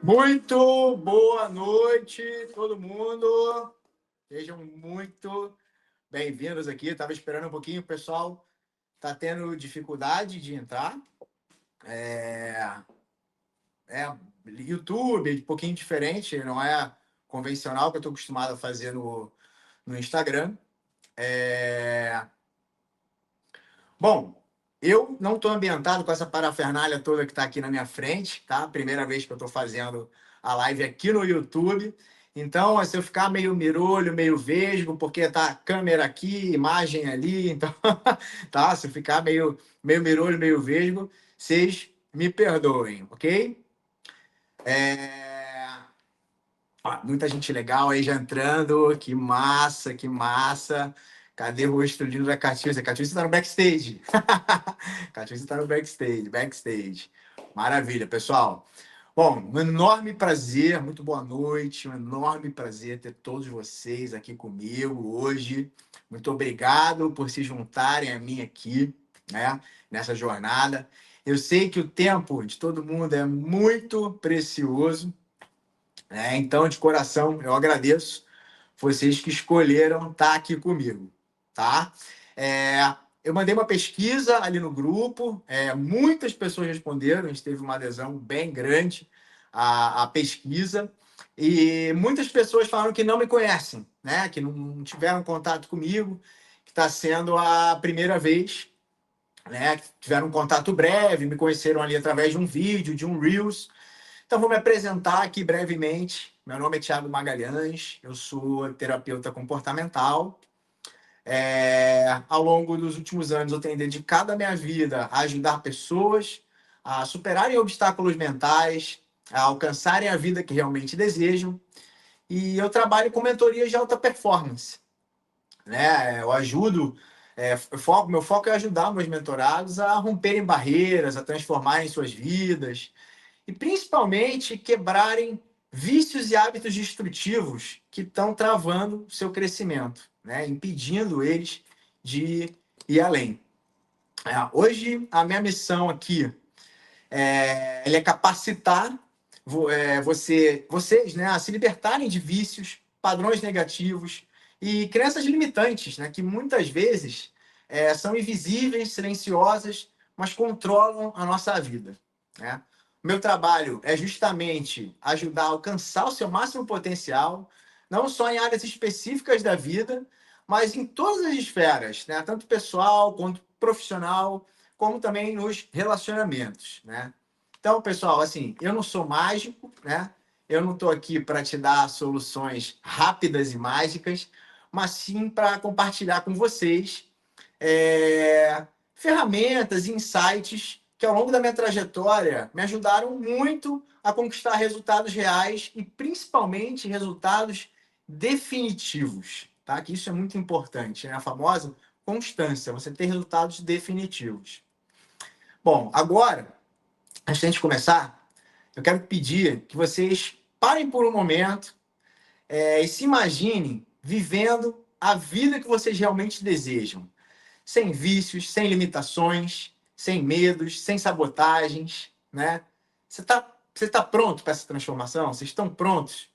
Muito boa noite, todo mundo. Sejam muito bem-vindos aqui. Estava esperando um pouquinho, o pessoal está tendo dificuldade de entrar. É, é YouTube, um pouquinho diferente, não é convencional que eu estou acostumado a fazer no Instagram. É, Bom, eu não estou ambientado com essa parafernália toda que está aqui na minha frente, tá? Primeira vez que eu estou fazendo a live aqui no YouTube. Então, se eu ficar meio mirolho, meio vesgo, porque tá câmera aqui, imagem ali, então, tá? Se eu ficar meio mirolho, meio vesgo, vocês me perdoem, ok? É... Muita gente legal aí já entrando, que massa, que massa. Cadê o rosto lindo da Catiúcia? Catiúcia tá no backstage. Catiúcia tá no backstage. Maravilha, pessoal. Bom, um enorme prazer, muito boa noite, um enorme prazer ter todos vocês aqui comigo hoje. Muito obrigado por se juntarem a mim aqui, né, nessa jornada. Eu sei que o tempo de todo mundo é muito precioso, né? Então, de coração, eu agradeço vocês que escolheram estar aqui comigo, tá? Eu mandei uma pesquisa ali no grupo, muitas pessoas responderam, a gente teve uma adesão bem grande à pesquisa, e muitas pessoas falaram que não me conhecem, né? Que não tiveram contato comigo, que está sendo a primeira vez, né? Que tiveram um contato breve, me conheceram ali através de um vídeo, de um Reels. Então, vou me apresentar aqui brevemente. Meu nome é Thiago Magalhães, eu sou terapeuta comportamental. Ao longo dos últimos anos, eu tenho dedicado a minha vida a ajudar pessoas a superarem obstáculos mentais, a alcançarem a vida que realmente desejam. E eu trabalho com mentorias de alta performance, né? Eu ajudo, meu foco é ajudar meus mentorados a romperem barreiras, a transformarem suas vidas, e principalmente quebrarem vícios e hábitos destrutivos que estão travando o seu crescimento, né? Impedindo eles de ir além. Hoje, a minha missão aqui é capacitar vocês, né, a se libertarem de vícios, padrões negativos e crenças limitantes, né, que muitas vezes são invisíveis, silenciosas, mas controlam a nossa vida, né? O meu trabalho é justamente ajudar a alcançar o seu máximo potencial, não só em áreas específicas da vida, mas em todas as esferas, né? Tanto pessoal quanto profissional, como também nos relacionamentos, né? Então, pessoal, assim, eu não sou mágico, né? Eu não estou aqui para te dar soluções rápidas e mágicas, mas sim para compartilhar com vocês ferramentas e insights que, ao longo da minha trajetória, me ajudaram muito a conquistar resultados reais e, principalmente, resultados definitivos, tá? Que isso é muito importante, né? A famosa constância, você ter resultados definitivos. Bom, agora, antes de a gente começar, eu quero pedir que vocês parem por um momento e se imaginem vivendo a vida que vocês realmente desejam. Sem vícios, sem limitações, sem medos, sem sabotagens, né? Você tá pronto para essa transformação? Vocês estão prontos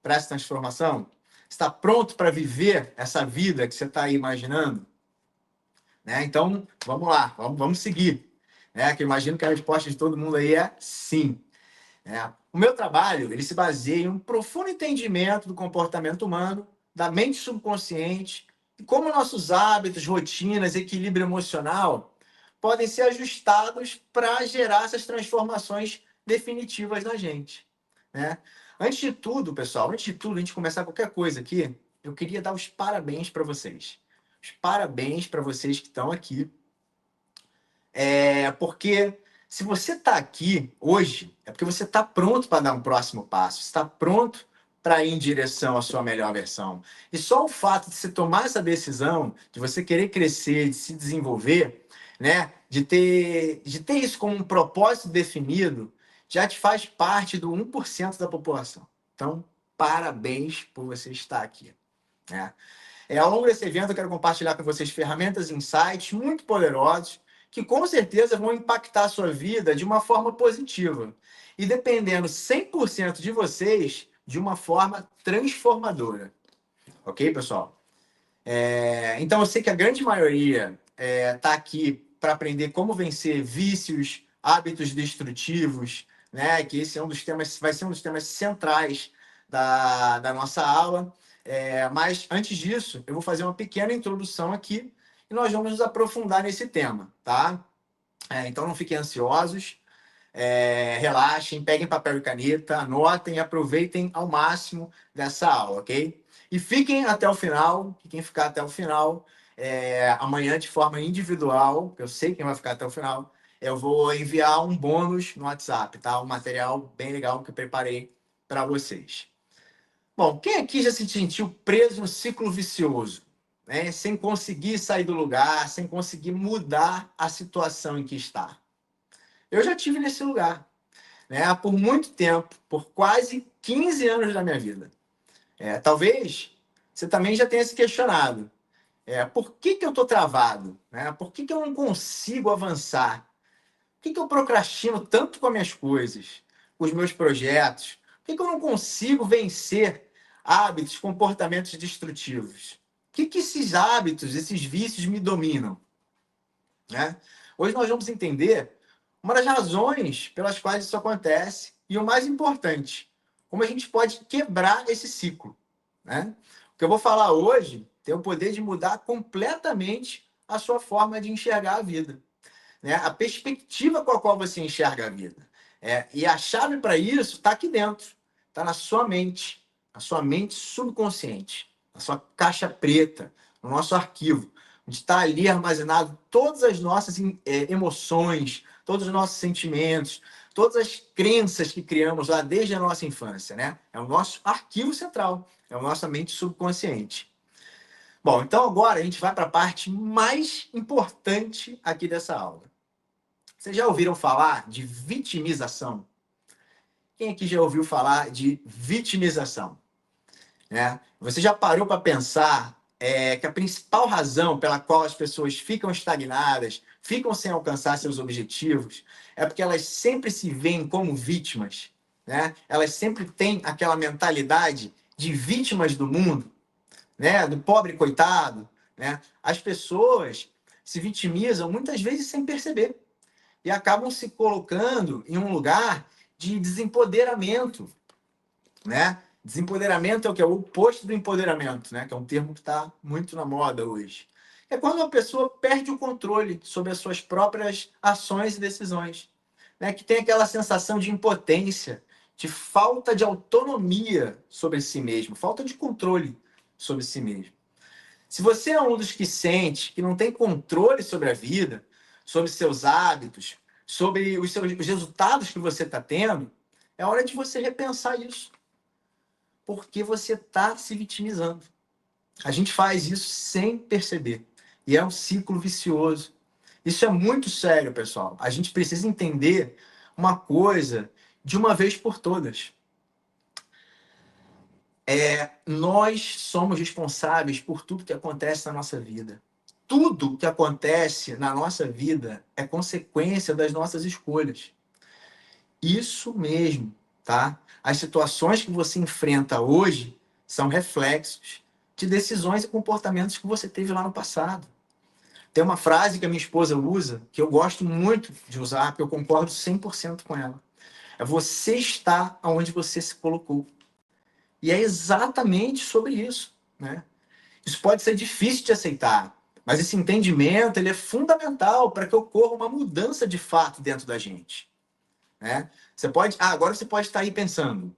para essa transformação? Você está pronto para viver essa vida que você está aí imaginando? Né? Então, vamos lá, vamos seguir. Né? Que eu imagino que a resposta de todo mundo aí é sim. O meu trabalho ele se baseia em um profundo entendimento do comportamento humano, da mente subconsciente e como nossos hábitos, rotinas, equilíbrio emocional podem ser ajustados para gerar essas transformações definitivas na gente, né? Antes de tudo, pessoal, antes de tudo, a gente começar qualquer coisa aqui, eu queria dar os parabéns para vocês. Os parabéns para vocês que estão aqui, porque se você está aqui hoje, é porque você está pronto para dar um próximo passo, está pronto para ir em direção à sua melhor versão. E só o fato de você tomar essa decisão, de você querer crescer, de se desenvolver, né, de ter isso como um propósito definido, já te faz parte do 1% da população. Então, parabéns por você estar aqui, né? Ao longo desse evento, eu quero compartilhar com vocês ferramentas e insights muito poderosos que com certeza vão impactar a sua vida de uma forma positiva. E dependendo 100% de vocês, de uma forma transformadora. Ok, pessoal? Então, eu sei que a grande maioria está aqui para aprender como vencer vícios, hábitos destrutivos, né? Que esse é um dos temas, vai ser um dos temas centrais da nossa aula. Mas antes disso, eu vou fazer uma pequena introdução aqui e nós vamos nos aprofundar nesse tema, tá? Então, não fiquem ansiosos, relaxem, peguem papel e caneta, anotem e aproveitem ao máximo dessa aula, ok? E fiquem até o final, quem ficar até o final, amanhã de forma individual, eu sei quem vai ficar até o final, eu vou enviar um bônus no WhatsApp, tá? Um material bem legal que eu preparei para vocês. Bom, quem aqui já se sentiu preso no ciclo vicioso, né? Sem conseguir sair do lugar, sem conseguir mudar a situação em que está? Eu já tive nesse lugar, né? Por muito tempo, por quase 15 anos da minha vida. Talvez você também já tenha se questionado. Por que eu estou travado? Né? Por que eu não consigo avançar? Por que eu procrastino tanto com as minhas coisas, com os meus projetos? Por que eu não consigo vencer hábitos, comportamentos destrutivos? Que esses hábitos, esses vícios me dominam? Né? Hoje nós vamos entender uma das razões pelas quais isso acontece e o mais importante, como a gente pode quebrar esse ciclo. Né? O que eu vou falar hoje tem o poder de mudar completamente a sua forma de enxergar a vida, né? A perspectiva com a qual você enxerga a vida. E a chave para isso está aqui dentro, está na sua mente subconsciente, na sua caixa preta, no nosso arquivo, onde está ali armazenado todas as nossas emoções, todos os nossos sentimentos, todas as crenças que criamos lá desde a nossa infância, né? É o nosso arquivo central, é a nossa mente subconsciente. Bom, então agora a gente vai para a parte mais importante aqui dessa aula. Vocês já ouviram falar de vitimização? Quem aqui já ouviu falar de vitimização? Você já parou para pensar que a principal razão pela qual as pessoas ficam estagnadas, ficam sem alcançar seus objetivos, é porque elas sempre se veem como vítimas, né? Elas sempre têm aquela mentalidade de vítimas do mundo, né? Do pobre coitado, né? As pessoas se vitimizam muitas vezes sem perceber e acabam se colocando em um lugar de desempoderamento, né? Desempoderamento é o que é o oposto do empoderamento, né? Que é um termo que está muito na moda hoje. É quando uma pessoa perde o controle sobre as suas próprias ações e decisões, né? Que tem aquela sensação de impotência, de falta de autonomia sobre si mesmo, falta de controle sobre si mesmo. Se você é um dos que sente que não tem controle sobre a vida, sobre seus hábitos, sobre os resultados que você está tendo, é hora de você repensar isso. Porque você está se vitimizando. A gente faz isso sem perceber. E é um ciclo vicioso. Isso é muito sério, pessoal. A gente precisa entender uma coisa de uma vez por todas. Nós somos responsáveis por tudo que acontece na nossa vida. Tudo que acontece na nossa vida é consequência das nossas escolhas. Isso mesmo, tá? As situações que você enfrenta hoje são reflexos de decisões e comportamentos que você teve lá no passado. Tem uma frase que a minha esposa usa, que eu gosto muito de usar, porque eu concordo 100% com ela. É você está onde você se colocou. E é exatamente sobre isso, né? Isso pode ser difícil de aceitar, mas esse entendimento ele é fundamental para que ocorra uma mudança de fato dentro da gente, né? Agora você pode estar aí pensando,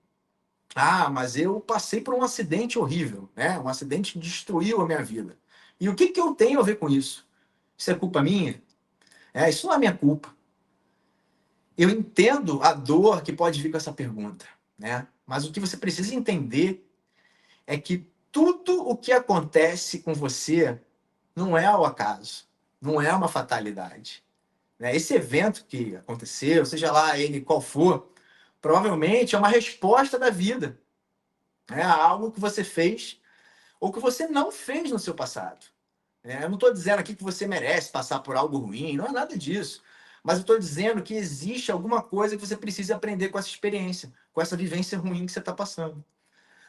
mas eu passei por um acidente horrível, né? Um acidente que destruiu a minha vida. E o que eu tenho a ver com isso? Isso é culpa minha? Isso não é minha culpa. Eu entendo a dor que pode vir com essa pergunta, né? Mas o que você precisa entender é que tudo o que acontece com você não é ao acaso, não é uma fatalidade, né? Esse evento que aconteceu, seja lá ele qual for, provavelmente é uma resposta da vida, né? A algo que você fez ou que você não fez no seu passado. Eu não estou dizendo aqui que você merece passar por algo ruim, não é nada disso. Mas eu estou dizendo que existe alguma coisa que você precisa aprender com essa experiência, com essa vivência ruim que você está passando.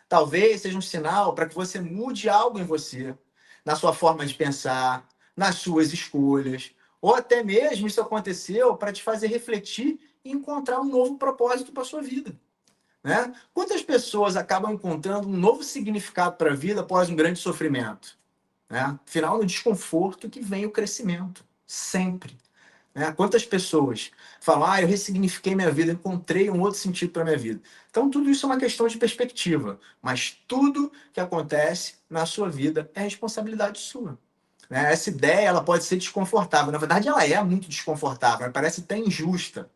Talvez seja um sinal para que você mude algo em você, na sua forma de pensar, nas suas escolhas, ou até mesmo isso aconteceu para te fazer refletir e encontrar um novo propósito para a sua vida. Né? Quantas pessoas acabam encontrando um novo significado para a vida após um grande sofrimento? Né? Afinal, no desconforto que vem o crescimento, sempre. Né? Quantas pessoas falam, eu ressignifiquei minha vida, encontrei um outro sentido para minha vida. Então, tudo isso é uma questão de perspectiva, mas tudo que acontece na sua vida é responsabilidade sua. Né? Essa ideia ela pode ser desconfortável, na verdade, ela é muito desconfortável, parece até injusta,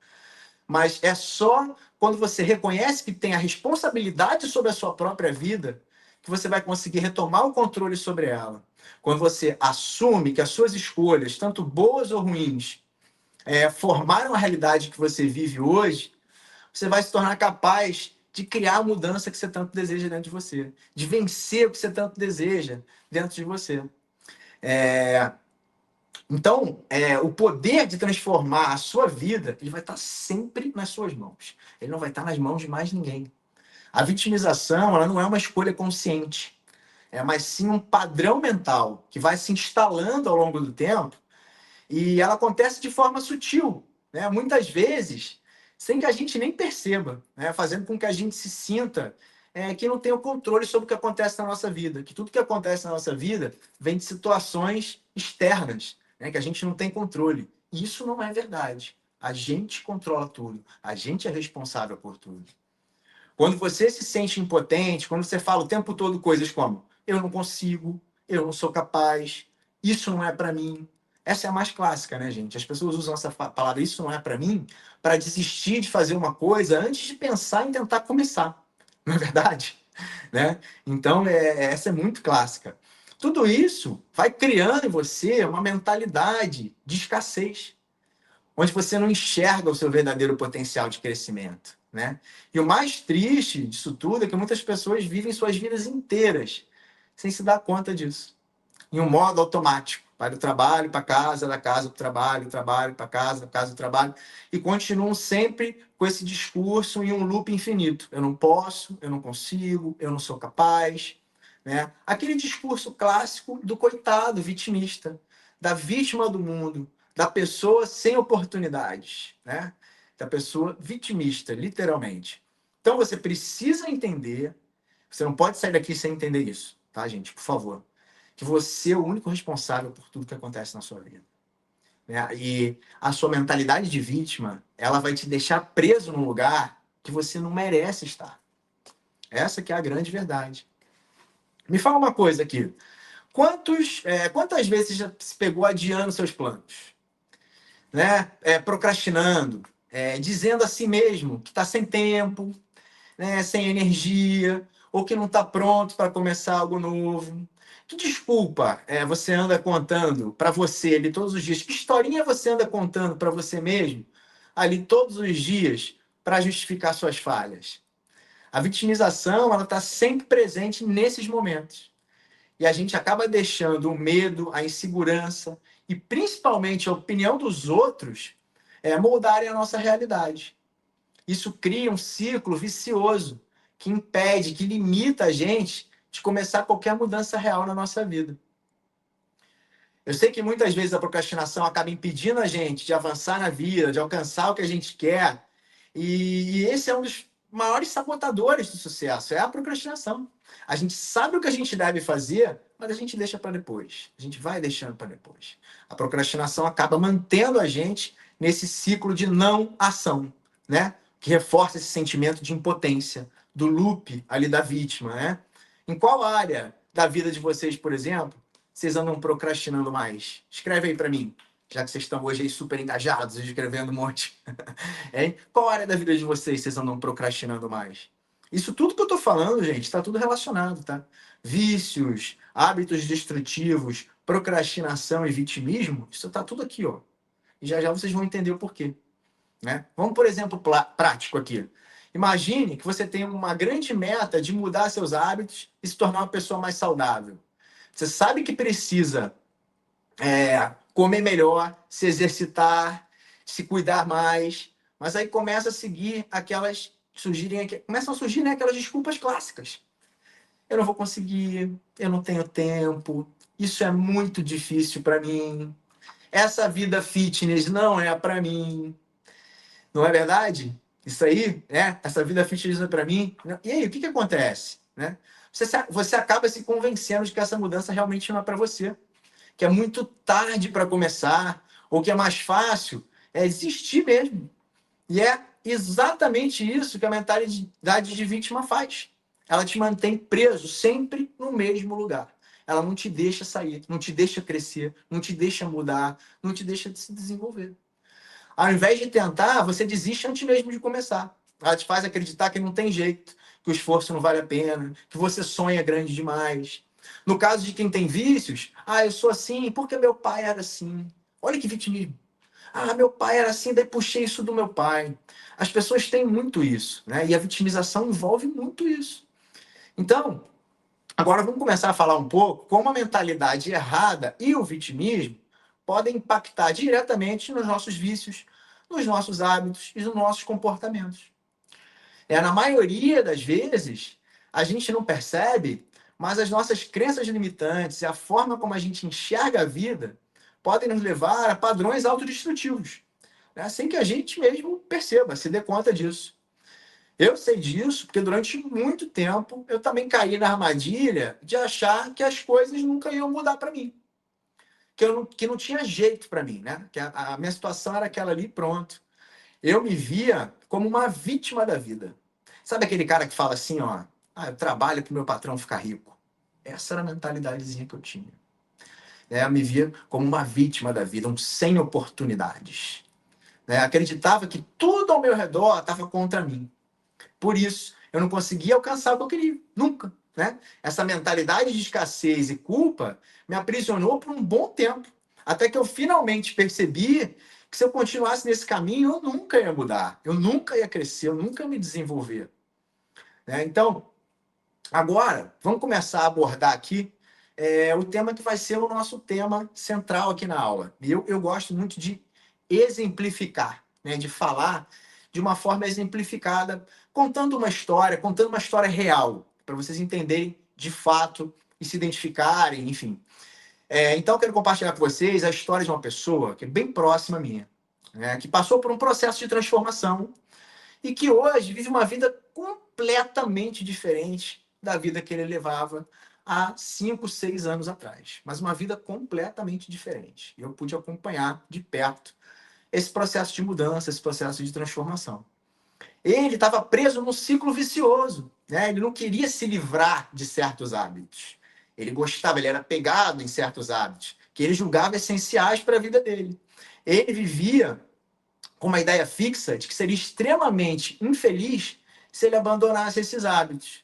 mas é só quando você reconhece que tem a responsabilidade sobre a sua própria vida que você vai conseguir retomar o controle sobre ela. Quando você assume que as suas escolhas, tanto boas ou ruins, formaram a realidade que você vive hoje, você vai se tornar capaz de criar a mudança que você tanto deseja dentro de você, de vencer o que você tanto deseja dentro de você. Então, o poder de transformar a sua vida, ele vai estar sempre nas suas mãos. Ele não vai estar nas mãos de mais ninguém. A vitimização, ela não é uma escolha consciente, mas sim um padrão mental que vai se instalando ao longo do tempo e ela acontece de forma sutil, né? Muitas vezes, sem que a gente nem perceba, né? Fazendo com que a gente se sinta que não tem o controle sobre o que acontece na nossa vida, que tudo que acontece na nossa vida vem de situações externas, né? Que a gente não tem controle. E isso não é verdade. A gente controla tudo, a gente é responsável por tudo. Quando você se sente impotente, quando você fala o tempo todo coisas como eu não consigo, eu não sou capaz, isso não é para mim. Essa é a mais clássica, né, gente? As pessoas usam essa palavra isso não é para mim para desistir de fazer uma coisa antes de pensar em tentar começar. Não é verdade? Né? Então, essa é muito clássica. Tudo isso vai criando em você uma mentalidade de escassez, onde você não enxerga o seu verdadeiro potencial de crescimento, né? E o mais triste disso tudo é que muitas pessoas vivem suas vidas inteiras sem se dar conta disso, em um modo automático. Vai do trabalho para casa, da casa para o trabalho, trabalho para casa, da casa para o trabalho, e continuam sempre com esse discurso em um loop infinito. Eu não posso, eu não consigo, eu não sou capaz. Né? Aquele discurso clássico do coitado vitimista, da vítima do mundo, da pessoa sem oportunidades, né? Da pessoa vitimista, literalmente. Então você precisa entender, você não pode sair daqui sem entender isso, tá, gente? Por favor. Que você é o único responsável por tudo que acontece na sua vida. Né? E a sua mentalidade de vítima, ela vai te deixar preso num lugar que você não merece estar. Essa que é a grande verdade. Me fala uma coisa aqui. Quantas vezes já se pegou adiando seus planos? Né? Procrastinando, dizendo a si mesmo que está sem tempo, né? Sem energia, ou que não está pronto para começar algo novo. Que desculpa você anda contando para você ali todos os dias? Que historinha você anda contando para você mesmo ali todos os dias para justificar suas falhas? A vitimização ela está sempre presente nesses momentos. E a gente acaba deixando o medo, a insegurança e principalmente a opinião dos outros moldarem a nossa realidade. Isso cria um ciclo vicioso que impede, que limita a gente de começar qualquer mudança real na nossa vida. Eu sei que muitas vezes a procrastinação acaba impedindo a gente de avançar na vida, de alcançar o que a gente quer. E esse é um dos maiores sabotadores do sucesso, é a procrastinação. A gente sabe o que a gente deve fazer, mas a gente deixa para depois. A gente vai deixando para depois. A procrastinação acaba mantendo a gente nesse ciclo de não ação, né? Que reforça esse sentimento de impotência, do loop ali da vítima, né? Em qual área da vida de vocês, por exemplo, vocês andam procrastinando mais? Escreve aí para mim, já que vocês estão hoje aí super engajados, escrevendo um monte. Hein? Qual área da vida de vocês andam procrastinando mais? Isso tudo que eu estou falando, gente, está tudo relacionado, tá? Vícios, hábitos destrutivos, procrastinação e vitimismo, isso está tudo aqui, ó. E já já vocês vão entender o porquê. Né? Vamos, por exemplo, prático aqui. Imagine que você tem uma grande meta de mudar seus hábitos e se tornar uma pessoa mais saudável. Você sabe que precisa comer melhor, se exercitar, se cuidar mais. Mas aí começa a seguir começam a surgir, né, aquelas desculpas clássicas. Eu não vou conseguir, eu não tenho tempo, isso é muito difícil para mim. Essa vida fitness não é para mim. Não é verdade? Isso aí, né? Essa vida fitness não é para mim. E aí, o que acontece, né? Você acaba se convencendo de que essa mudança realmente não é para você, que é muito tarde para começar, ou que é mais fácil desistir mesmo. E é exatamente isso que a mentalidade de vítima faz. Ela te mantém preso sempre no mesmo lugar. Ela não te deixa sair, não te deixa crescer, não te deixa mudar, não te deixa se desenvolver. Ao invés de tentar, você desiste antes mesmo de começar. Ela te faz acreditar que não tem jeito, que o esforço não vale a pena, que você sonha grande demais. No caso de quem tem vícios, eu sou assim porque meu pai era assim. Olha que vitimismo. Meu pai era assim, daí puxei isso do meu pai. As pessoas têm muito isso, né? E a vitimização envolve muito isso. Então, agora vamos começar a falar um pouco como a mentalidade errada e o vitimismo podem impactar diretamente nos nossos vícios, nos nossos hábitos e nos nossos comportamentos. Na maioria das vezes, a gente não percebe, mas as nossas crenças limitantes e a forma como a gente enxerga a vida podem nos levar a padrões autodestrutivos, né? Sem que a gente mesmo perceba, se dê conta disso. Eu sei disso porque durante muito tempo eu também caí na armadilha de achar que as coisas nunca iam mudar para mim, que não tinha jeito para mim, né? Que a minha situação era aquela ali, pronto. Eu me via como uma vítima da vida. Sabe aquele cara que fala assim, ó, eu trabalho para o meu patrão ficar rico. Essa era a mentalidadezinha que eu tinha. Eu me via como uma vítima da vida, um sem oportunidades. Acreditava que tudo ao meu redor estava contra mim. Por isso, eu não conseguia alcançar o que eu queria, nunca. Essa mentalidade de escassez e culpa me aprisionou por um bom tempo, até que eu finalmente percebi que se eu continuasse nesse caminho, eu nunca ia mudar, eu nunca ia crescer, eu nunca ia me desenvolver. Então, agora, vamos começar a abordar aqui o tema que vai ser o nosso tema central aqui na aula. E eu gosto muito de exemplificar, de falar de uma forma exemplificada, contando uma história real, para vocês entenderem de fato e se identificarem, enfim. Então, eu quero compartilhar com vocês a história de uma pessoa que é bem próxima a minha, que passou por um processo de transformação e que hoje vive uma vida completamente diferente da vida que ele levava há 5, 6 anos atrás. Mas uma vida completamente diferente. E eu pude acompanhar de perto esse processo de mudança, esse processo de transformação. Ele estava preso num ciclo vicioso, Ele não queria se livrar de certos hábitos. Ele gostava, ele era pegado em certos hábitos, que ele julgava essenciais para a vida dele. Ele vivia com uma ideia fixa de que seria extremamente infeliz se ele abandonasse esses hábitos.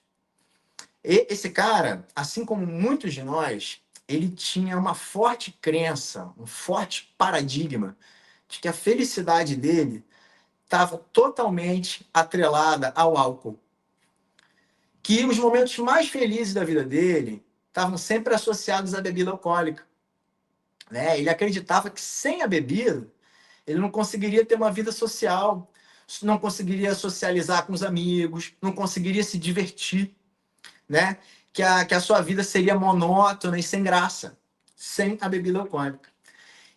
E esse cara, assim como muitos de nós, ele tinha uma forte crença, um forte paradigma de que a felicidade dele estava totalmente atrelada ao álcool. Que os momentos mais felizes da vida dele estavam sempre associados à bebida alcoólica. Ele acreditava que sem a bebida, ele não conseguiria ter uma vida social, não conseguiria socializar com os amigos, não conseguiria se divertir, que a sua vida seria monótona e sem graça, sem a bebida alcoólica.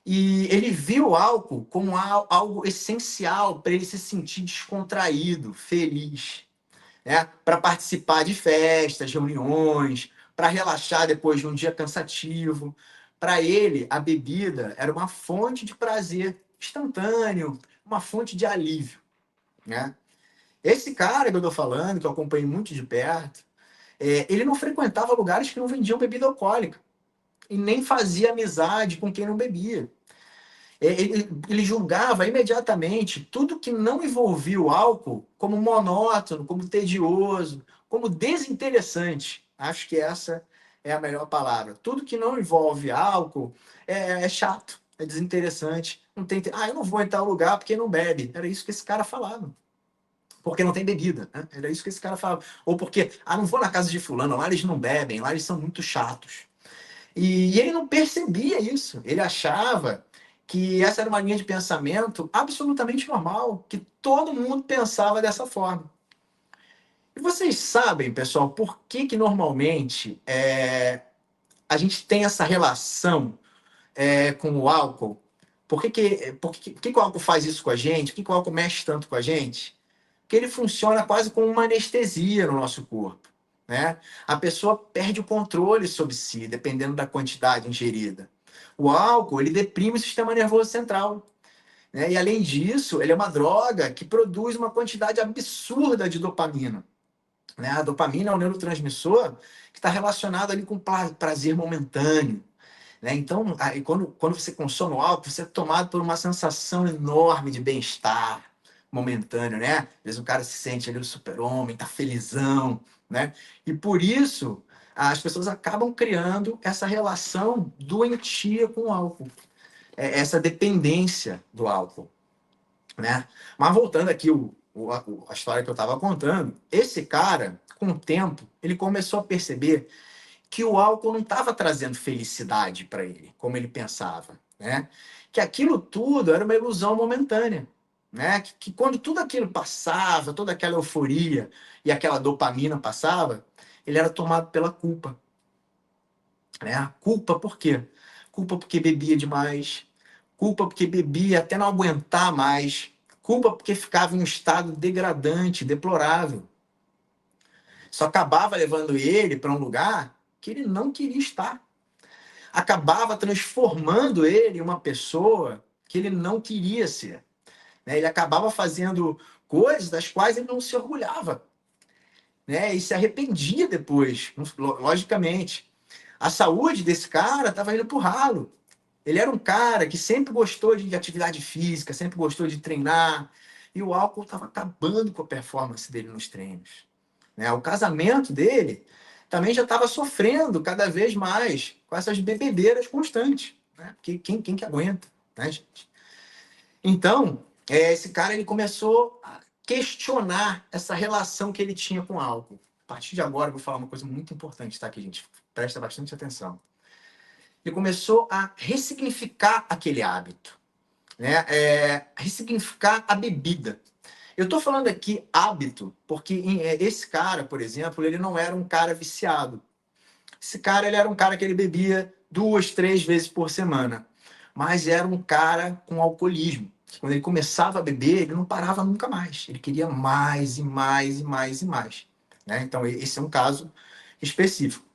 E ele viu o álcool como algo essencial para ele se sentir descontraído, feliz, para participar de festas, reuniões, para relaxar depois de um dia cansativo. Para ele, a bebida era uma fonte de prazer instantâneo, uma fonte de alívio. Esse cara que eu estou falando, que eu acompanhei muito de perto, ele não frequentava lugares que não vendiam bebida alcoólica e nem fazia amizade com quem não bebia. Ele julgava imediatamente tudo que não envolvia o álcool como monótono, como tedioso, como desinteressante. Acho que essa é a melhor palavra. Tudo que não envolve álcool é chato, é desinteressante. Não tem, eu não vou entrar no lugar porque não bebe. Era isso que esse cara falava. Porque não tem bebida, Era isso que esse cara falava. Ou porque, não vou na casa de fulano, lá eles não bebem, lá eles são muito chatos. E ele não percebia isso. Ele achava que essa era uma linha de pensamento absolutamente normal, que todo mundo pensava dessa forma. E vocês sabem, pessoal, por que que normalmente a gente tem essa relação com o álcool? Por que que o álcool faz isso com a gente? Por que que o álcool mexe tanto com a gente? Porque ele funciona quase como uma anestesia no nosso corpo, né? A pessoa perde o controle sobre si, dependendo da quantidade ingerida. O álcool, ele deprime o sistema nervoso central, né? E além disso, ele é uma droga que produz uma quantidade absurda de dopamina, né? A dopamina é um neurotransmissor que está relacionado ali com prazer momentâneo, né? Então, aí, quando você consome o álcool, você é tomado por uma sensação enorme de bem-estar momentâneo, né? Às vezes o cara se sente ali o super-homem, tá felizão, né? E por isso as pessoas acabam criando essa relação doentia com o álcool, essa dependência do álcool, né? Mas voltando aqui a história que eu estava contando, esse cara, com o tempo, ele começou a perceber que o álcool não estava trazendo felicidade para ele, como ele pensava, né? Que aquilo tudo era uma ilusão momentânea, né? Que quando tudo aquilo passava, toda aquela euforia e aquela dopamina passava, ele era tomado pela culpa, né? Culpa por quê? Culpa porque bebia demais, culpa porque bebia até não aguentar mais, culpa porque ficava em um estado degradante, deplorável. Isso acabava levando ele para um lugar que ele não queria estar, acabava transformando ele em uma pessoa que ele não queria ser, né? Ele acabava fazendo coisas das quais ele não se orgulhava, né? E se arrependia depois, logicamente. A saúde desse cara estava indo para o ralo. Ele era um cara que sempre gostou de atividade física, sempre gostou de treinar, e o álcool estava acabando com a performance dele nos treinos, né? O casamento dele também já estava sofrendo cada vez mais com essas bebedeiras constantes, né? Porque quem que aguenta, né, gente? Então, esse cara ele começou a questionar essa relação que ele tinha com o álcool. A partir de agora, eu vou falar uma coisa muito importante, tá, aqui, gente? Presta bastante atenção. Ele começou a ressignificar aquele hábito, né? Ressignificar a bebida. Eu estou falando aqui hábito, porque esse cara, por exemplo, ele não era um cara viciado. Esse cara, ele era um cara que ele bebia 2, 3 vezes por semana. Mas era um cara com alcoolismo. Quando ele começava a beber, ele não parava nunca mais. Ele queria mais e mais e mais e mais, né? Então, esse é um caso específico.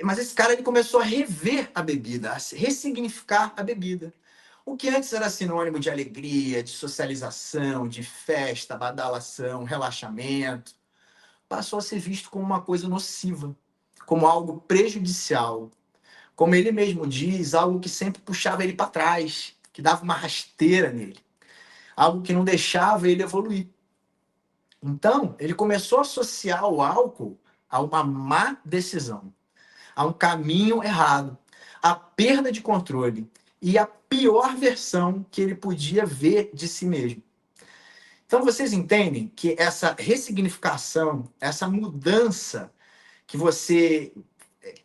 Mas esse cara ele começou a rever a bebida, a ressignificar a bebida. O que antes era sinônimo de alegria, de socialização, de festa, badalação, relaxamento, passou a ser visto como uma coisa nociva, como algo prejudicial. Como ele mesmo diz, algo que sempre puxava ele para trás, que dava uma rasteira nele, algo que não deixava ele evoluir. Então, ele começou a associar o álcool a uma má decisão, a um caminho errado, a perda de controle e a pior versão que ele podia ver de si mesmo. Então vocês entendem que essa ressignificação, essa mudança que você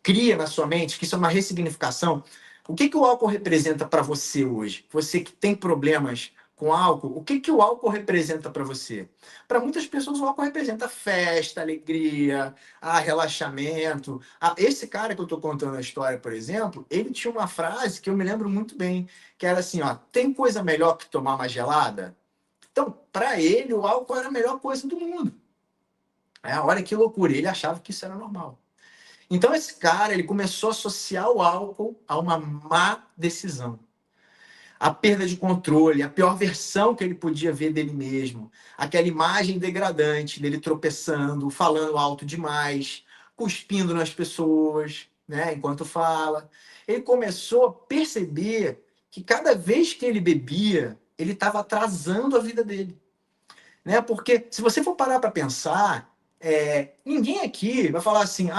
cria na sua mente, que isso é uma ressignificação, o que que o álcool representa para você hoje? Você que tem problemas com álcool, o que que o álcool representa para você? Para muitas pessoas o álcool representa festa, alegria, relaxamento. Esse cara que eu estou contando a história, por exemplo, ele tinha uma frase que eu me lembro muito bem, que era assim, ó, tem coisa melhor que tomar uma gelada? Então, para ele, o álcool era a melhor coisa do mundo. Olha que loucura, ele achava que isso era normal. Então esse cara, ele começou a associar o álcool a uma má decisão. A perda de controle, a pior versão que ele podia ver dele mesmo. Aquela imagem degradante dele tropeçando, falando alto demais, cuspindo nas pessoas, né, enquanto fala. Ele começou a perceber que cada vez que ele bebia, ele estava atrasando a vida dele, né? Porque se você for parar para pensar, ninguém aqui vai falar assim,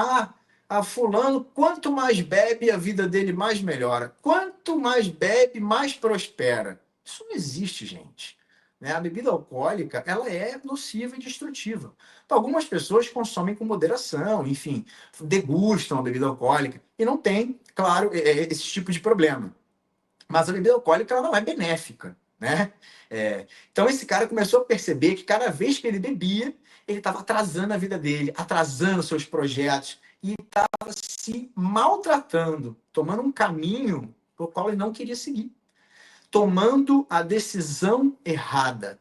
fulano, quanto mais bebe, a vida dele mais melhora. Quanto mais bebe, mais prospera. Isso não existe, gente. né? A bebida alcoólica, ela é nociva e destrutiva. Então, algumas pessoas consomem com moderação, enfim, degustam a bebida alcoólica e não tem, claro, esse tipo de problema. Mas a bebida alcoólica ela não é benéfica, né? Então esse cara começou a perceber que cada vez que ele bebia, ele estava atrasando a vida dele, atrasando seus projetos e estava se maltratando, tomando um caminho por qual ele não queria seguir, tomando a decisão errada.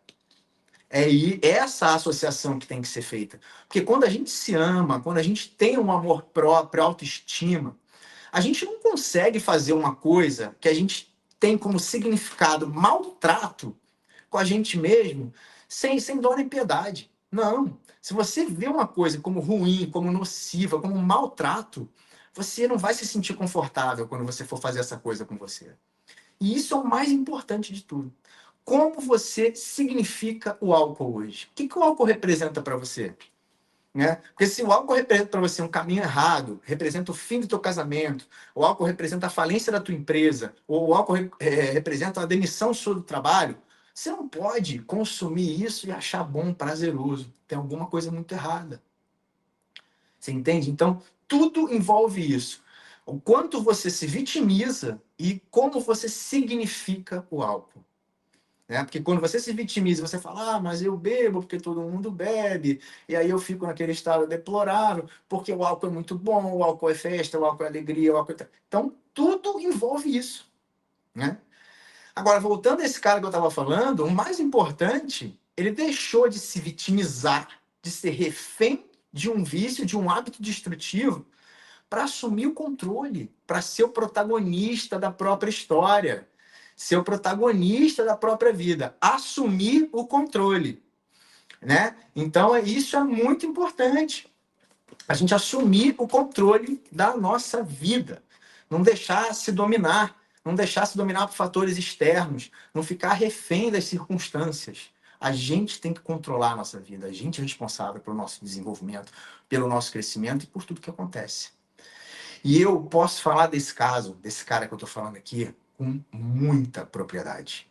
Essa associação que tem que ser feita. Porque quando a gente se ama, quando a gente tem um amor próprio, autoestima, a gente não consegue fazer uma coisa que a gente tem como significado maltrato com a gente mesmo, sem dó nem piedade. Não. Se você vê uma coisa como ruim, como nociva, como um maltrato, você não vai se sentir confortável quando você for fazer essa coisa com você. E isso é o mais importante de tudo. Como você significa o álcool hoje? O que o álcool representa para você? Né? Porque se o álcool representa para você um caminho errado, representa o fim do teu casamento, o álcool representa a falência da tua empresa, ou o álcool representa a demissão sua do trabalho, você não pode consumir isso e achar bom, prazeroso. Tem alguma coisa muito errada. Você entende? Então, tudo envolve isso. O quanto você se vitimiza e como você significa o álcool. Né? Porque quando você se vitimiza, você fala, mas eu bebo porque todo mundo bebe, e aí eu fico naquele estado deplorável, porque o álcool é muito bom, o álcool é festa, o álcool é alegria, o álcool é... Então, tudo envolve isso. Né? Agora, voltando a esse cara que eu estava falando, o mais importante, ele deixou de se vitimizar, de ser refém de um vício, de um hábito destrutivo, para assumir o controle, para ser o protagonista da própria história, ser o protagonista da própria vida, assumir o controle, né? Então, isso é muito importante. A gente assumir o controle da nossa vida, não deixar se dominar, não deixar se dominar por fatores externos, não ficar refém das circunstâncias. A gente tem que controlar a nossa vida, a gente é responsável pelo nosso desenvolvimento, pelo nosso crescimento e por tudo que acontece. E eu posso falar desse caso, desse cara que eu estou falando aqui, com muita propriedade.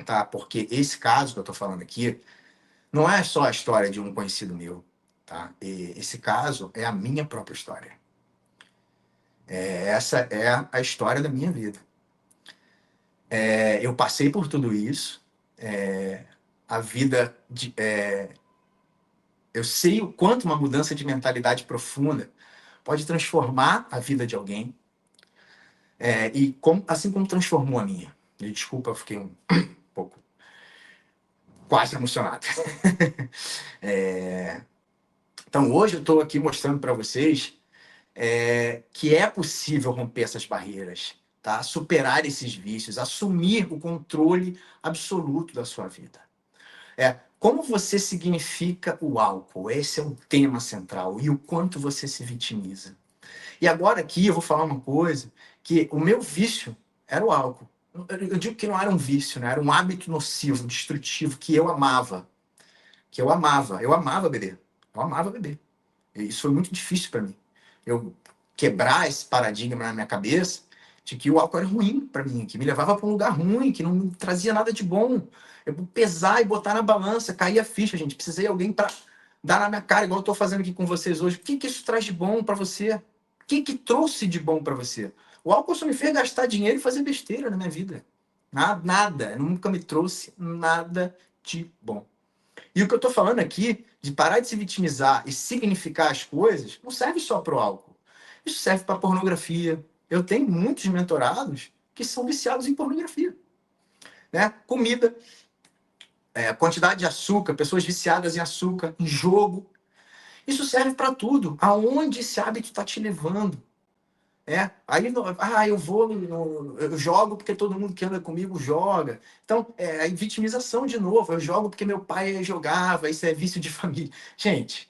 Tá? Porque esse caso que eu estou falando aqui não é só a história de um conhecido meu. Tá? E esse caso é a minha própria história. Essa é a história da minha vida. Eu passei por tudo isso. A vida... eu sei o quanto uma mudança de mentalidade profunda pode transformar a vida de alguém. Assim como transformou a minha. E, desculpa, eu fiquei um pouco quase emocionado. Então, hoje eu estou aqui mostrando para vocês que é possível romper essas barreiras, tá? Superar esses vícios, assumir o controle absoluto da sua vida. Como você significa o álcool? Esse é o tema central. E o quanto você se vitimiza. E agora aqui eu vou falar uma coisa, que o meu vício era o álcool. Eu digo que não era um vício, né? Era um hábito nocivo, destrutivo, que eu amava. Eu amava beber. Eu amava beber. E isso foi muito difícil para mim. Eu quebrar esse paradigma na minha cabeça de que o álcool era ruim para mim, que me levava para um lugar ruim, que não me trazia nada de bom. Eu pesar e botar na balança, cair a ficha, gente. Precisei de alguém para dar na minha cara, igual eu estou fazendo aqui com vocês hoje. O que isso traz de bom para você? O que trouxe de bom para você? O álcool só me fez gastar dinheiro e fazer besteira na minha vida. Nada. Nunca me trouxe nada de bom. E o que eu estou falando aqui, de parar de se vitimizar e significar as coisas, não serve só para o álcool. Isso serve para pornografia. Eu tenho muitos mentorados que são viciados em pornografia. Né? Comida, quantidade de açúcar, pessoas viciadas em açúcar, em jogo. Isso serve para tudo. Aonde esse hábito está te levando? Aí eu jogo porque todo mundo que anda comigo joga. Então, a vitimização de novo. Eu jogo porque meu pai jogava, isso é vício de família. Gente,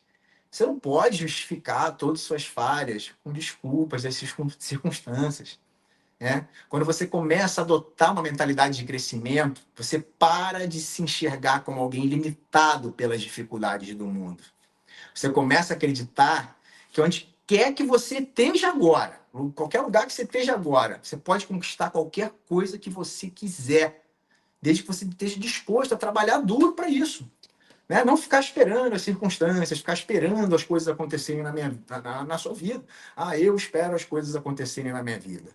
você não pode justificar todas as suas falhas com desculpas das circunstâncias. Quando você começa a adotar uma mentalidade de crescimento, você para de se enxergar como alguém limitado pelas dificuldades do mundo. Você começa a acreditar que onde quer que você esteja agora, em qualquer lugar que você esteja agora, você pode conquistar qualquer coisa que você quiser, desde que você esteja disposto a trabalhar duro para isso. Né? Não ficar esperando as circunstâncias, ficar esperando as coisas acontecerem na sua vida. Ah, eu espero as coisas acontecerem na minha vida.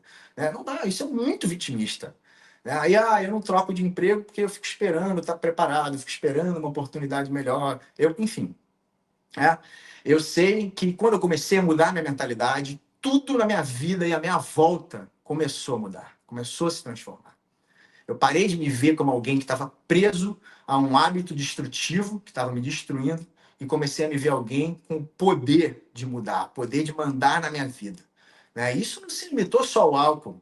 Não dá, isso é muito vitimista. Aí, eu não troco de emprego porque eu fico esperando estar preparado, eu fico esperando uma oportunidade melhor. Enfim. Eu sei que quando eu comecei a mudar minha mentalidade, tudo na minha vida e à minha volta começou a mudar, começou a se transformar. Eu parei de me ver como alguém que estava preso a um hábito destrutivo, que estava me destruindo, e comecei a me ver alguém com o poder de mudar, poder de mandar na minha vida. Isso não se limitou só ao álcool.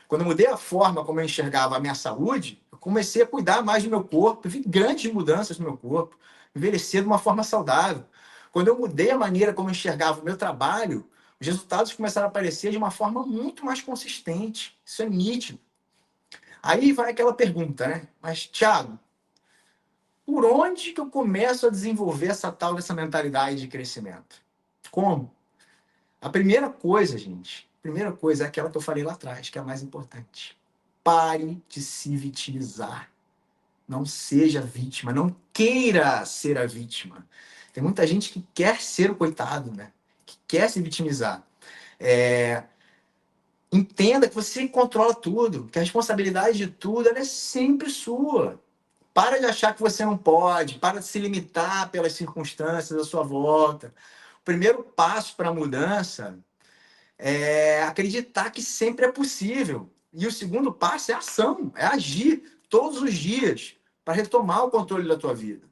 Quando eu mudei a forma como eu enxergava a minha saúde, eu comecei a cuidar mais do meu corpo, vi grandes mudanças no meu corpo, envelhecer de uma forma saudável. Quando eu mudei a maneira como eu enxergava o meu trabalho, os resultados começaram a aparecer de uma forma muito mais consistente. Isso é nítido. Aí vai aquela pergunta, né? Mas, Thiago, por onde que eu começo a desenvolver dessa mentalidade de crescimento? Como? A primeira coisa, gente, é aquela que eu falei lá atrás, que é a mais importante. Pare de se vitimizar. Não seja vítima, não queira ser a vítima. Tem muita gente que quer ser o coitado, né? Que quer se vitimizar. Entenda que você controla tudo, que a responsabilidade de tudo ela é sempre sua. Para de achar que você não pode, para de se limitar pelas circunstâncias à sua volta. O primeiro passo para a mudança é acreditar que sempre é possível. E o segundo passo é ação, é agir todos os dias para retomar o controle da tua vida.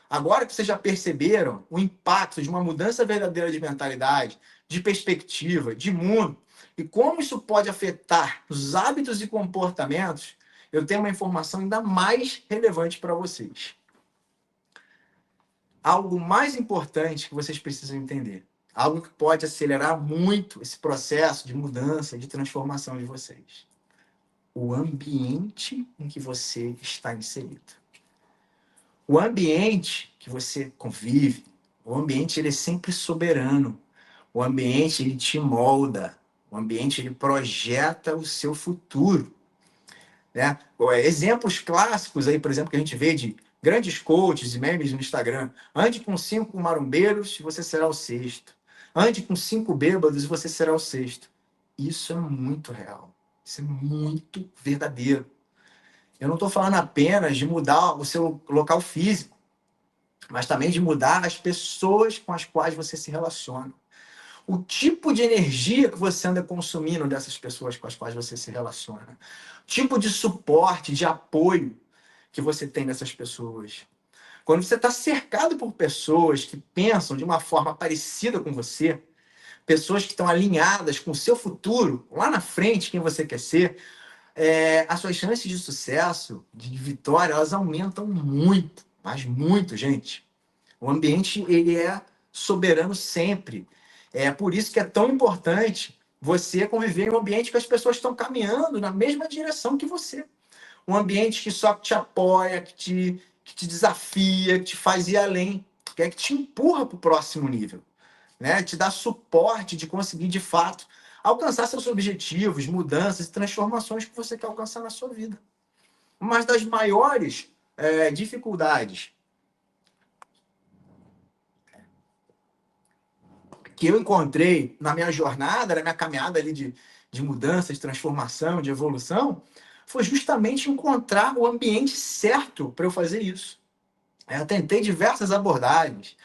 Agora que vocês já perceberam o impacto de uma mudança verdadeira de mentalidade, de perspectiva, de mundo, e como isso pode afetar os hábitos e comportamentos, eu tenho uma informação ainda mais relevante para vocês. Algo mais importante que vocês precisam entender. Algo que pode acelerar muito esse processo de mudança, de transformação de vocês. O ambiente em que você está inserido. O ambiente que você convive, o ambiente ele é sempre soberano. O ambiente ele te molda. O ambiente ele projeta o seu futuro. Né? Exemplos clássicos aí, por exemplo, que a gente vê de grandes coaches e memes no Instagram. Ande com 5 marombeiros e você será o sexto. Ande com 5 bêbados e você será o sexto. Isso é muito real. Isso é muito verdadeiro. Eu não estou falando apenas de mudar o seu local físico, mas também de mudar as pessoas com as quais você se relaciona. O tipo de energia que você anda consumindo dessas pessoas com as quais você se relaciona. O tipo de suporte, de apoio que você tem dessas pessoas. Quando você está cercado por pessoas que pensam de uma forma parecida com você, pessoas que estão alinhadas com o seu futuro, lá na frente, quem você quer ser, as suas chances de sucesso, de vitória, elas aumentam muito, mas muito, gente. O ambiente, ele é soberano sempre. É por isso que é tão importante você conviver em um ambiente que as pessoas estão caminhando na mesma direção que você. Um ambiente que só te apoia, que te desafia, que te faz ir além, que te empurra para o próximo nível, né? Te dá suporte de conseguir, de fato, alcançar seus objetivos, mudanças e transformações que você quer alcançar na sua vida. Uma das maiores dificuldades que eu encontrei na minha jornada, na minha caminhada ali de mudança, de transformação, de evolução, foi justamente encontrar o ambiente certo para eu fazer isso. Eu tentei diversas abordagens,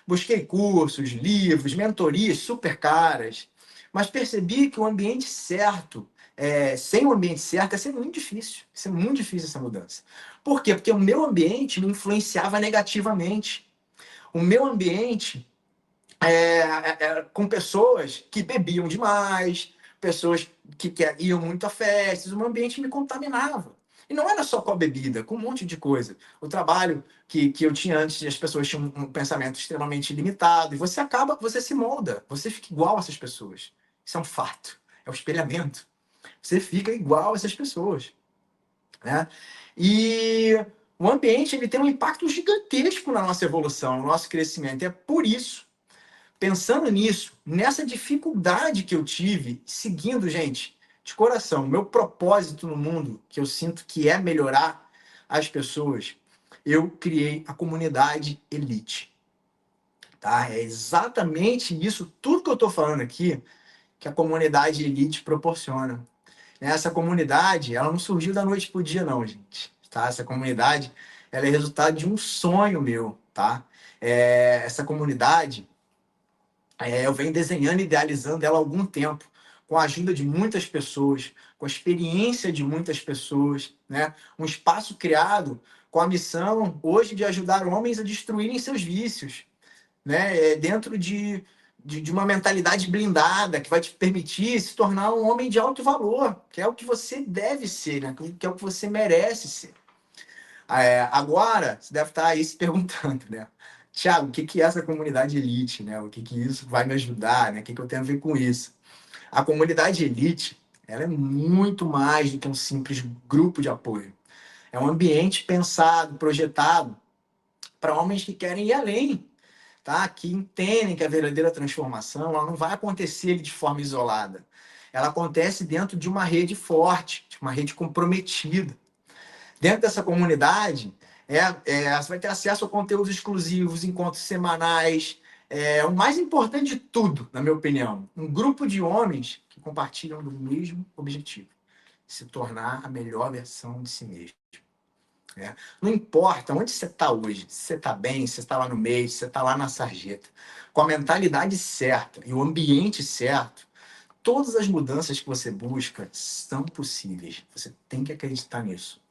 busquei cursos, livros, mentorias super caras, mas percebi que o ambiente certo, sem o ambiente certo, ia ser muito difícil. Ia ser muito difícil essa mudança. Por quê? Porque o meu ambiente me influenciava negativamente. O meu ambiente com pessoas que bebiam demais, pessoas que iam muito a festas, o meu ambiente me contaminava. E não era só com a bebida, com um monte de coisa. O trabalho que eu tinha antes, as pessoas tinham um pensamento extremamente limitado, e você se molda, você fica igual a essas pessoas. Isso é um fato, é o espelhamento. Você fica igual a essas pessoas. Né? E o ambiente ele tem um impacto gigantesco na nossa evolução, no nosso crescimento. E é por isso, pensando nisso, nessa dificuldade que eu tive, seguindo, gente, de coração, meu propósito no mundo, que eu sinto que é melhorar, as pessoas, eu criei a comunidade Elite. Tá? É exatamente isso, tudo que eu estou falando aqui, que a comunidade Elite proporciona. Essa comunidade, ela não surgiu da noite para o dia, não, gente. Tá? Essa comunidade, ela é resultado de um sonho meu, tá? Essa comunidade, eu venho desenhando e idealizando ela há algum tempo, com a ajuda de muitas pessoas, com a experiência de muitas pessoas, né? Um espaço criado com a missão, hoje, de ajudar homens a destruírem seus vícios, né? Dentro de uma mentalidade blindada que vai te permitir se tornar um homem de alto valor, que é o que você deve ser, né? Que é o que você merece ser. Agora, você deve estar aí se perguntando, né? Tiago, o que é essa comunidade elite, né? O que isso vai me ajudar, né? O que eu tenho a ver com isso? A comunidade elite, ela é muito mais do que um simples grupo de apoio. É um ambiente pensado, projetado para homens que querem ir além, tá? Que entendem que a verdadeira transformação ela não vai acontecer de forma isolada. Ela acontece dentro de uma rede forte, de uma rede comprometida. Dentro dessa comunidade, você vai ter acesso a conteúdos exclusivos, encontros semanais. O mais importante de tudo, na minha opinião, um grupo de homens que compartilham do mesmo objetivo: se tornar a melhor versão de si mesmo. Não importa onde você está hoje, se você está bem, se você está lá no meio, se você está lá na sarjeta, com a mentalidade certa e o ambiente certo, todas as mudanças que você busca são possíveis. Você tem que acreditar nisso.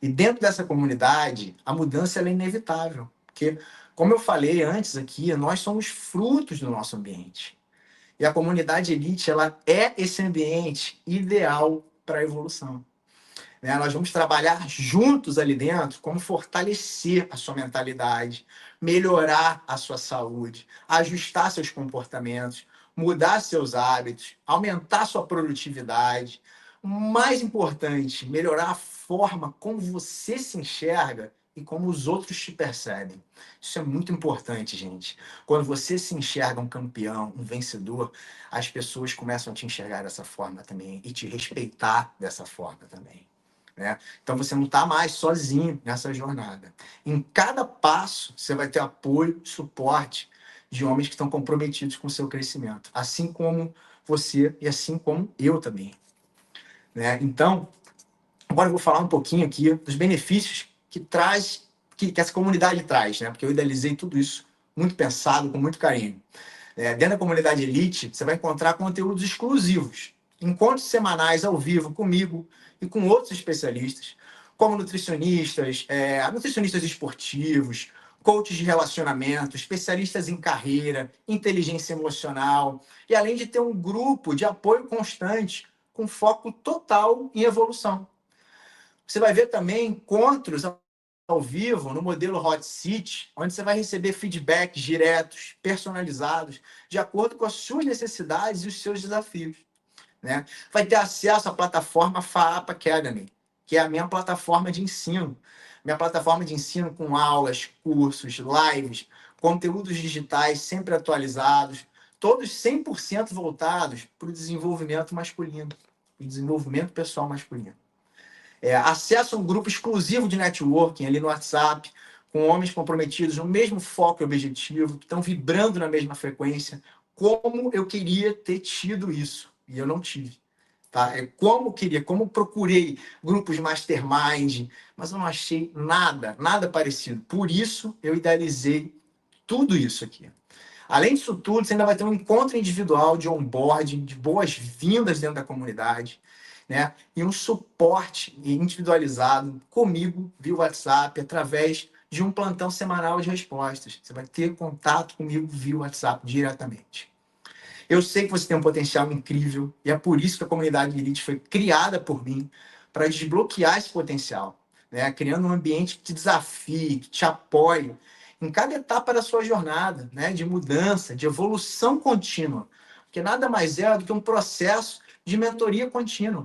E dentro dessa comunidade, a mudança ela é inevitável. Porque, como eu falei antes aqui, nós somos frutos do nosso ambiente. E a comunidade elite ela é esse ambiente ideal para a evolução. Nós vamos trabalhar juntos ali dentro como fortalecer a sua mentalidade, melhorar a sua saúde, ajustar seus comportamentos, mudar seus hábitos, aumentar sua produtividade. O mais importante, melhorar a forma como você se enxerga e como os outros te percebem. Isso é muito importante, gente. Quando você se enxerga um campeão, um vencedor, as pessoas começam a te enxergar dessa forma também e te respeitar dessa forma também. Então você não está mais sozinho nessa jornada. Em cada passo, você vai ter apoio, suporte de homens que estão comprometidos com o seu crescimento, assim como você e assim como eu também. Então, agora eu vou falar um pouquinho aqui dos benefícios que essa comunidade traz, porque eu idealizei tudo isso muito pensado, com muito carinho. Dentro da comunidade Elite, você vai encontrar conteúdos exclusivos, encontros semanais ao vivo comigo e com outros especialistas, como nutricionistas esportivos, coaches de relacionamento, especialistas em carreira, inteligência emocional, e além de ter um grupo de apoio constante, com foco total em evolução. Você vai ver também encontros ao vivo, no modelo Hot Seat, onde você vai receber feedbacks diretos, personalizados, de acordo com as suas necessidades e os seus desafios. Vai ter acesso à plataforma FAAP Academy, que é a minha plataforma de ensino. Minha plataforma de ensino com aulas, cursos, lives, conteúdos digitais sempre atualizados, todos 100% voltados para o desenvolvimento masculino, o desenvolvimento pessoal masculino. Acesso a um grupo exclusivo de networking ali no WhatsApp, com homens comprometidos no mesmo foco e objetivo, que estão vibrando na mesma frequência, como eu queria ter tido isso, e eu não tive. Tá? Como procurei grupos mastermind, mas eu não achei nada parecido. Por isso, eu idealizei tudo isso aqui. Além disso tudo, você ainda vai ter um encontro individual de onboarding, de boas-vindas dentro da comunidade, e um suporte individualizado comigo via WhatsApp, através de um plantão semanal de respostas. Você vai ter contato comigo via WhatsApp diretamente. Eu sei que você tem um potencial incrível e é por isso que a comunidade Elite foi criada por mim, para desbloquear esse potencial, criando um ambiente que te desafie, que te apoie em cada etapa da sua jornada, de mudança, de evolução contínua, porque nada mais é do que um processo de mentoria contínua.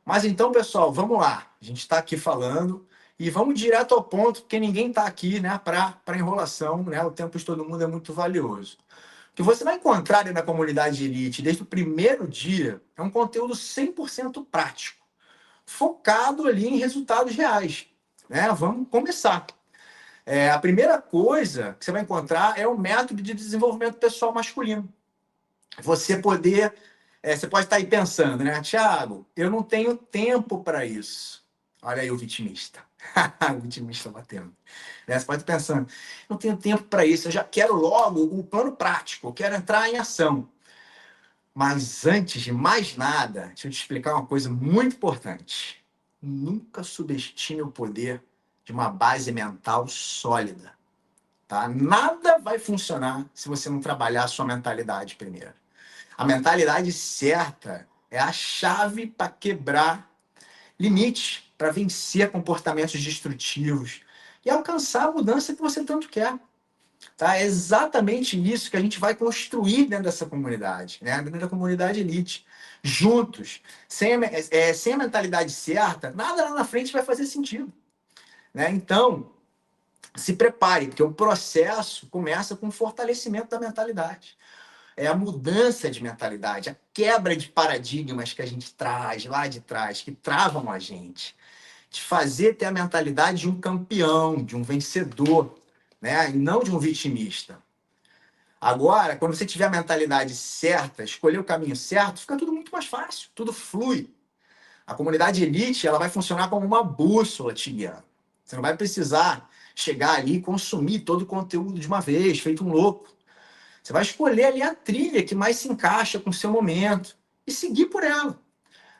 Mas então, pessoal, vamos lá. A gente está aqui falando e vamos direto ao ponto, porque ninguém está aqui para enrolação, o tempo de todo mundo é muito valioso. O que você vai encontrar na comunidade Elite desde o primeiro dia é um conteúdo 100% prático, focado ali em resultados reais. Né? Vamos começar. A primeira coisa que você vai encontrar é o método de desenvolvimento pessoal masculino. Você poder... você pode estar aí pensando, né? Tiago, eu não tenho tempo para isso. Olha aí o vitimista. O vitimista batendo. Você pode estar pensando, não tenho tempo para isso, eu já quero logo o plano prático, eu quero entrar em ação. Mas antes de mais nada, deixa eu te explicar uma coisa muito importante. Nunca subestime o poder de uma base mental sólida. Tá? Nada vai funcionar se você não trabalhar a sua mentalidade primeiro. A mentalidade certa é a chave para quebrar limites, para vencer comportamentos destrutivos e alcançar a mudança que você tanto quer. Tá? É exatamente isso que a gente vai construir dentro dessa comunidade, né? Dentro da comunidade elite. Juntos, sem a mentalidade certa, nada lá na frente vai fazer sentido. Né? Então, se prepare, porque o processo começa com o fortalecimento da mentalidade. É a mudança de mentalidade, a quebra de paradigmas que a gente traz lá de trás, que travam a gente. De fazer ter a mentalidade de um campeão, de um vencedor, né? E não de um vitimista. Agora, quando você tiver a mentalidade certa, escolher o caminho certo, fica tudo muito mais fácil, tudo flui. A comunidade elite, ela vai funcionar como uma bússola te guiando. Você não vai precisar chegar ali e consumir todo o conteúdo de uma vez, feito um louco. Você vai escolher ali a trilha que mais se encaixa com o seu momento e seguir por ela.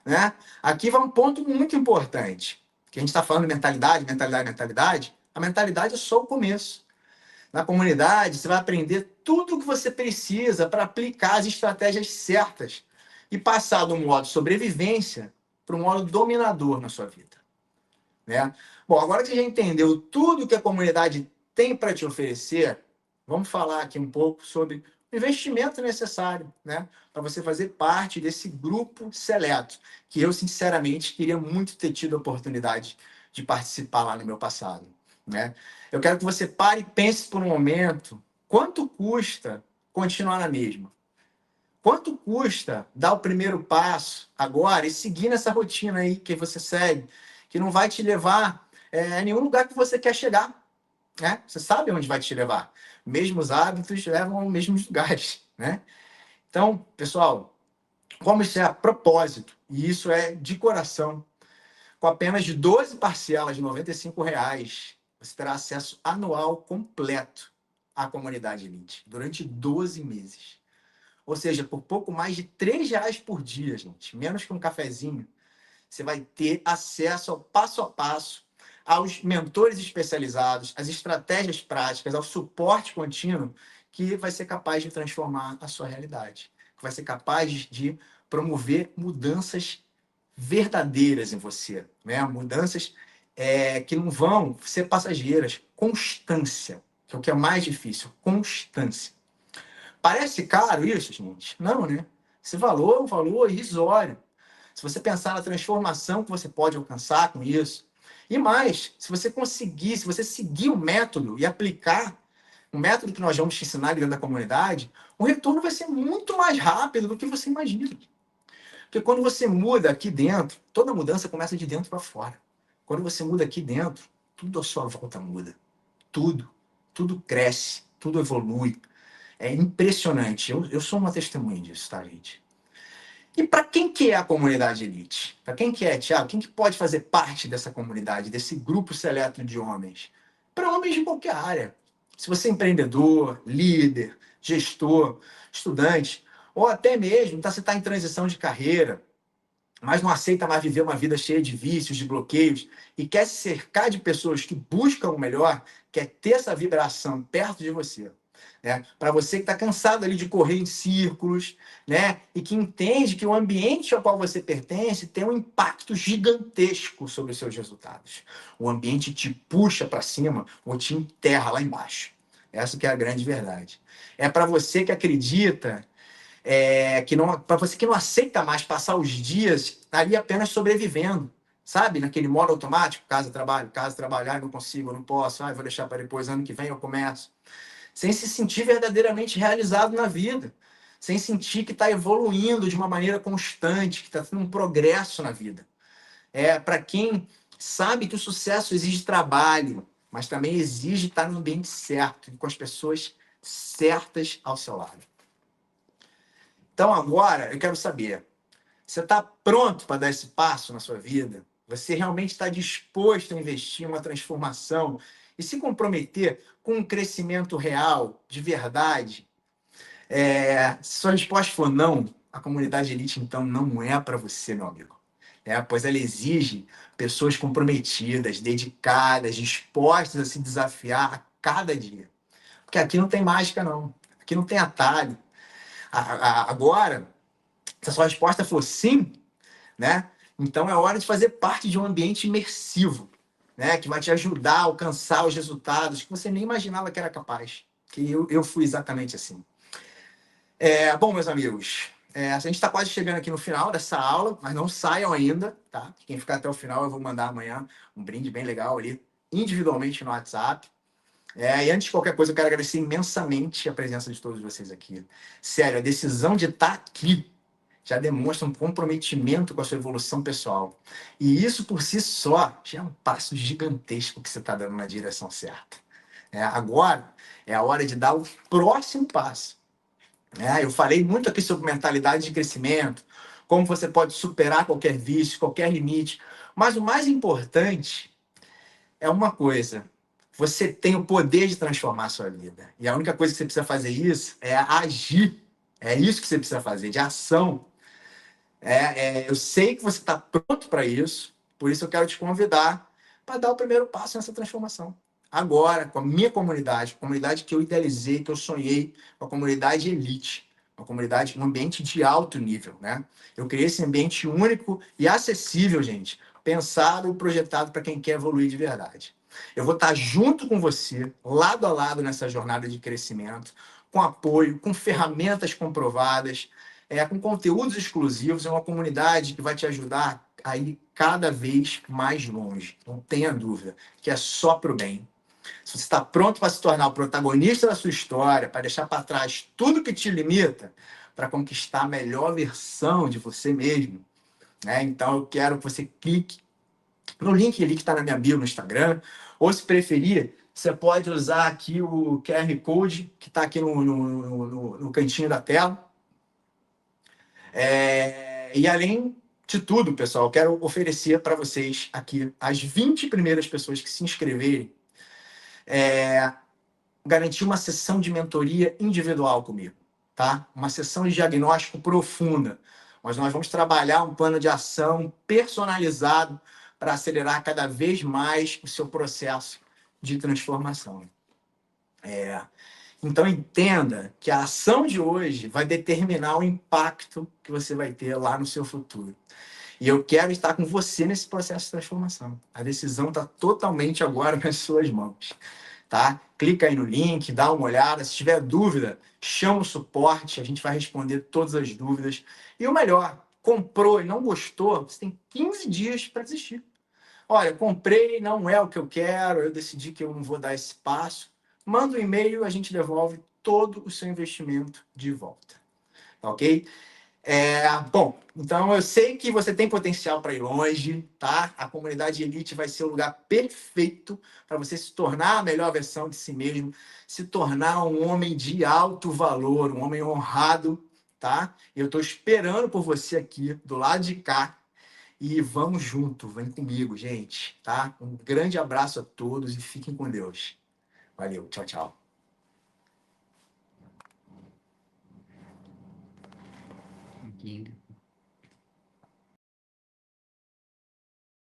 Né? Aqui vai um ponto muito importante, que a gente está falando de mentalidade, mentalidade, mentalidade. A mentalidade é só o começo. Na comunidade, você vai aprender tudo o que você precisa para aplicar as estratégias certas e passar do modo sobrevivência para o modo dominador na sua vida. Né? Bom, agora que você já entendeu tudo que a comunidade tem para te oferecer, vamos falar aqui um pouco sobre o investimento necessário, né, para você fazer parte desse grupo seleto, que eu, sinceramente, queria muito ter tido a oportunidade de participar lá no meu passado. Né? Eu quero que você pare e pense por um momento quanto custa continuar na mesma. Quanto custa dar o primeiro passo agora e seguir nessa rotina aí que você segue, que não vai te levar a nenhum lugar que você quer chegar. Né? Você sabe onde vai te levar. Mesmos hábitos levam aos mesmos lugares. Né? Então, pessoal, como isso é a propósito, e isso é de coração, com apenas 12 parcelas de R$ 95, você terá acesso anual completo à comunidade Elite, durante 12 meses. Ou seja, por pouco mais de R$ 3 por dia, gente, menos que um cafezinho, você vai ter acesso ao passo a passo, aos mentores especializados, às estratégias práticas, ao suporte contínuo, que vai ser capaz de transformar a sua realidade, que vai ser capaz de promover mudanças verdadeiras em você, né? Mudanças que não vão ser passageiras, constância, que é o que é mais difícil, constância. Parece caro isso, gente? Não, né? Esse valor é um valor irrisório. Se você pensar na transformação que você pode alcançar com isso. E mais, se você conseguir, se você seguir o método e aplicar o método que nós vamos te ensinar dentro da comunidade, o retorno vai ser muito mais rápido do que você imagina. Porque quando você muda aqui dentro, toda mudança começa de dentro para fora. Quando você muda aqui dentro, tudo à sua volta muda. Tudo. Tudo cresce, tudo evolui. É impressionante. Eu sou uma testemunha disso, tá, gente? E para quem que é a comunidade elite? Para quem que é, Thiago? Quem que pode fazer parte dessa comunidade, desse grupo seleto de homens? Para homens de qualquer área. Se você é empreendedor, líder, gestor, estudante, ou até mesmo você está em transição de carreira, mas não aceita mais viver uma vida cheia de vícios, de bloqueios, e quer se cercar de pessoas que buscam o melhor, quer ter essa vibração perto de você. Né? Para você que está cansado ali de correr em círculos, né? E que entende que o ambiente ao qual você pertence tem um impacto gigantesco sobre os seus resultados. O ambiente te puxa para cima ou te enterra lá embaixo. Essa que é a grande verdade. É para você que acredita que não, para você que não aceita mais passar os dias ali apenas sobrevivendo, sabe? Naquele modo automático, casa, trabalhar, não consigo, não posso, vou deixar para depois, ano que vem eu começo. Sem se sentir verdadeiramente realizado na vida, sem sentir que está evoluindo de uma maneira constante, que está tendo um progresso na vida. É para quem sabe que o sucesso exige trabalho, mas também exige estar no ambiente certo, com as pessoas certas ao seu lado. Então agora eu quero saber, você está pronto para dar esse passo na sua vida? Você realmente está disposto a investir em uma transformação e se comprometer com um crescimento real, de verdade? Se sua resposta for não, a comunidade elite então não é para você, meu amigo. Pois ela exige pessoas comprometidas, dedicadas, dispostas a se desafiar a cada dia. Porque aqui não tem mágica, não. Aqui não tem atalho. Agora, se a sua resposta for sim, né? Então é hora de fazer parte de um ambiente imersivo, né? Que vai te ajudar a alcançar os resultados que você nem imaginava que era capaz. Que eu fui exatamente assim. Bom, meus amigos, a gente está quase chegando aqui no final dessa aula, mas não saiam ainda, tá? Quem ficar até o final, eu vou mandar amanhã um brinde bem legal ali, individualmente no WhatsApp. E antes de qualquer coisa, eu quero agradecer imensamente a presença de todos vocês aqui. Sério, a decisão de estar aqui já demonstra um comprometimento com a sua evolução pessoal. E isso, por si só, já é um passo gigantesco que você está dando na direção certa. Agora é a hora de dar o próximo passo. Eu falei muito aqui sobre mentalidade de crescimento, como você pode superar qualquer vício, qualquer limite. Mas o mais importante é uma coisa: você tem o poder de transformar a sua vida. E a única coisa que você precisa fazer isso é agir. É isso que você precisa fazer, de ação. Eu sei que você está pronto para isso, por isso eu quero te convidar para dar o primeiro passo nessa transformação. Agora, com a minha comunidade, a comunidade que eu idealizei, que eu sonhei, a comunidade elite, uma comunidade, um ambiente de alto nível, né? Eu criei esse ambiente único e acessível, gente, pensado e projetado para quem quer evoluir de verdade. Eu vou estar junto com você, lado a lado nessa jornada de crescimento, com apoio, com ferramentas comprovadas, com conteúdos exclusivos, é uma comunidade que vai te ajudar a ir cada vez mais longe. Não tenha dúvida, que é só para o bem. Se você está pronto para se tornar o protagonista da sua história, para deixar para trás tudo que te limita, para conquistar a melhor versão de você mesmo, então eu quero que você clique no link ali que está na minha bio no Instagram, ou se preferir, você pode usar aqui o QR Code que está aqui no cantinho da tela. E além de tudo, pessoal, eu quero oferecer para vocês aqui as 20 primeiras pessoas que se inscreverem, garantir uma sessão de mentoria individual comigo, tá? Uma sessão de diagnóstico profunda, mas nós vamos trabalhar um plano de ação personalizado para acelerar cada vez mais o seu processo de transformação. Então entenda que a ação de hoje vai determinar o impacto que você vai ter lá no seu futuro. E eu quero estar com você nesse processo de transformação. A decisão está totalmente agora nas suas mãos, tá? Clica aí no link, dá uma olhada. Se tiver dúvida, chama o suporte, a gente vai responder todas as dúvidas. E o melhor, comprou e não gostou, você tem 15 dias para desistir. Olha, comprei, não é o que eu quero, eu decidi que eu não vou dar esse passo. Manda um e-mail, a gente devolve todo o seu investimento de volta. Tá ok? Bom, então eu sei que você tem potencial para ir longe, tá? A comunidade elite vai ser o lugar perfeito para você se tornar a melhor versão de si mesmo, se tornar um homem de alto valor, um homem honrado, tá? Eu estou esperando por você aqui, do lado de cá, e vamos junto, vem comigo, gente, tá? Um grande abraço a todos e fiquem com Deus. Valeu, tchau, tchau. Aqui.